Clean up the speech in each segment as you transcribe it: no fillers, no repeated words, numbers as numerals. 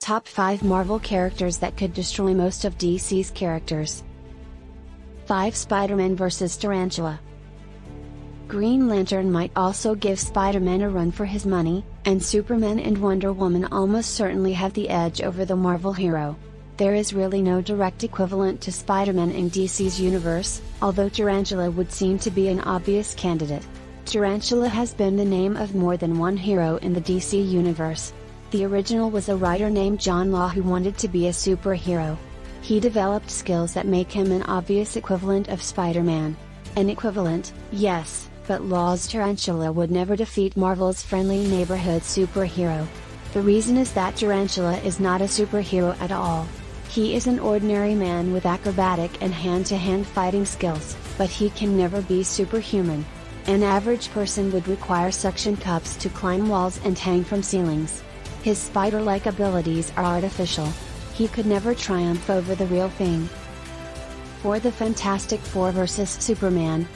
Top 5 Marvel characters that could destroy most of DC's characters. 5. Spider-Man vs. Tarantula. Green Lantern might also give Spider-Man a run for his money, and Superman and Wonder Woman almost certainly have the edge over the Marvel hero. There is really no direct equivalent to Spider-Man in DC's universe, although Tarantula would seem to be an obvious candidate. Tarantula has been the name of more than one hero in the DC universe. The original was a writer named John Law who wanted to be a superhero. He developed skills that make him an obvious equivalent of Spider-Man. An equivalent, yes, but Law's Tarantula would never defeat Marvel's friendly neighborhood superhero. The reason is that Tarantula is not a superhero at all. He is an ordinary man with acrobatic and hand-to-hand fighting skills, but he can never be superhuman. An average person would require suction cups to climb walls and hang from ceilings. His spider-like abilities are artificial. He could never triumph over the real thing. For the Fantastic Four vs. Superman.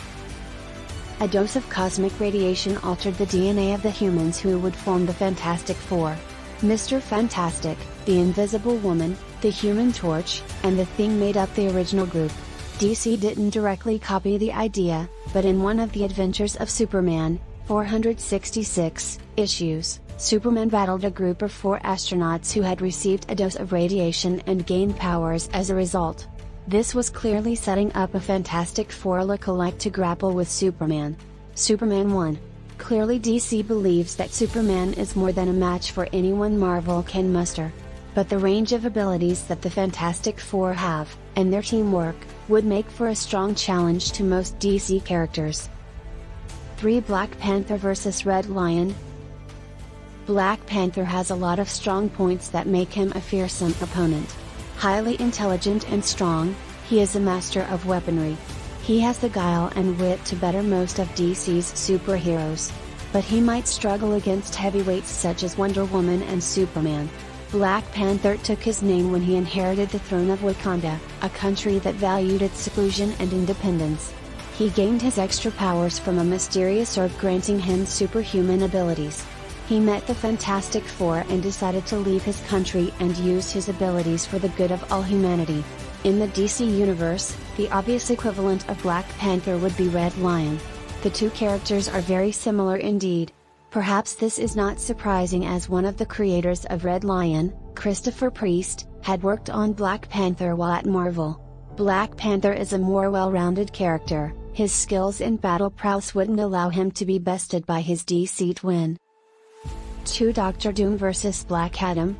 A dose of cosmic radiation altered the DNA of the humans who would form the Fantastic Four. Mr. Fantastic, the Invisible Woman, the Human Torch, and the Thing made up the original group. DC didn't directly copy the idea, but in one of the Adventures of Superman, 466 issues, Superman battled a group of 4 astronauts who had received a dose of radiation and gained powers as a result. This was clearly setting up a Fantastic Four look-alike to grapple with Superman. Superman 1. Clearly DC believes that Superman is more than a match for anyone Marvel can muster. But the range of abilities that the Fantastic Four have, and their teamwork, would make for a strong challenge to most DC characters. 3. Black Panther vs. Red Lion. Black Panther has a lot of strong points that make him a fearsome opponent. Highly intelligent and strong, he is a master of weaponry. He has the guile and wit to better most of DC's superheroes. But he might struggle against heavyweights such as Wonder Woman and Superman. Black Panther took his name when he inherited the throne of Wakanda, a country that valued its seclusion and independence. He gained his extra powers from a mysterious herb granting him superhuman abilities. He met the Fantastic Four and decided to leave his country and use his abilities for the good of all humanity. In the DC universe, the obvious equivalent of Black Panther would be Red Lion. The two characters are very similar indeed. Perhaps this is not surprising as one of the creators of Red Lion, Christopher Priest, had worked on Black Panther while at Marvel. Black Panther is a more well-rounded character. His skills in battle prowess wouldn't allow him to be bested by his DC twin. 2. Doctor Doom vs. Black Adam.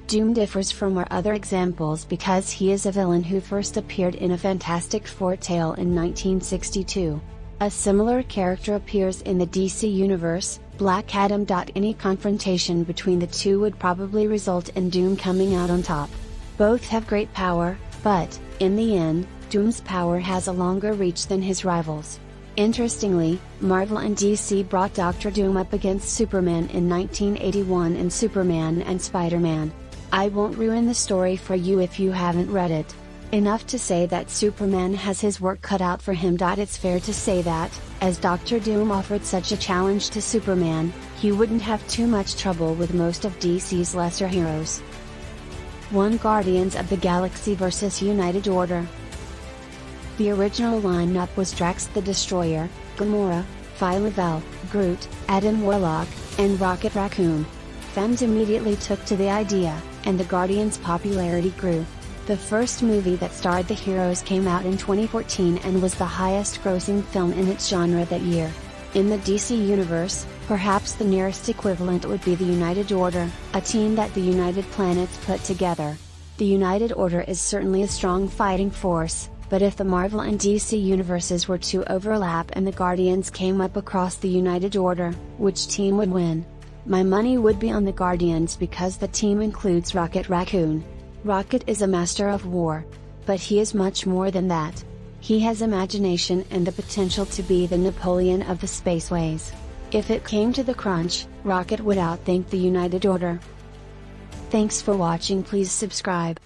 Doom differs from our other examples because he is a villain who first appeared in a Fantastic Four tale in 1962. A similar character appears in the DC universe, Black Adam. Any confrontation between the two would probably result in Doom coming out on top. Both have great power, but, in the end, Doom's power has a longer reach than his rivals. Interestingly, Marvel and DC brought Dr. Doom up against Superman in 1981 in Superman and Spider-Man. I won't ruin the story for you if you haven't read it. Enough to say that Superman has his work cut out for him. It's fair to say that, as Dr. Doom offered such a challenge to Superman, he wouldn't have too much trouble with most of DC's lesser heroes. 1. Guardians of the Galaxy vs. United Order. The original lineup was Drax the Destroyer, Gamora, Phyla-Vell, Groot, Adam Warlock, and Rocket Raccoon. Fans immediately took to the idea, and the Guardians' popularity grew. The first movie that starred the heroes came out in 2014 and was the highest-grossing film in its genre that year. In the DC universe, perhaps the nearest equivalent would be the United Order, a team that the United Planets put together. The United Order is certainly a strong fighting force, but if the Marvel and DC universes were to overlap and the Guardians came up across the United Order, which team would win? My money would be on the Guardians because the team includes Rocket Raccoon. Rocket is a master of war. But he is much more than that. He has imagination and the potential to be the Napoleon of the spaceways. If it came to the crunch, Rocket would outthink the United Order. Thanks for watching. Please subscribe.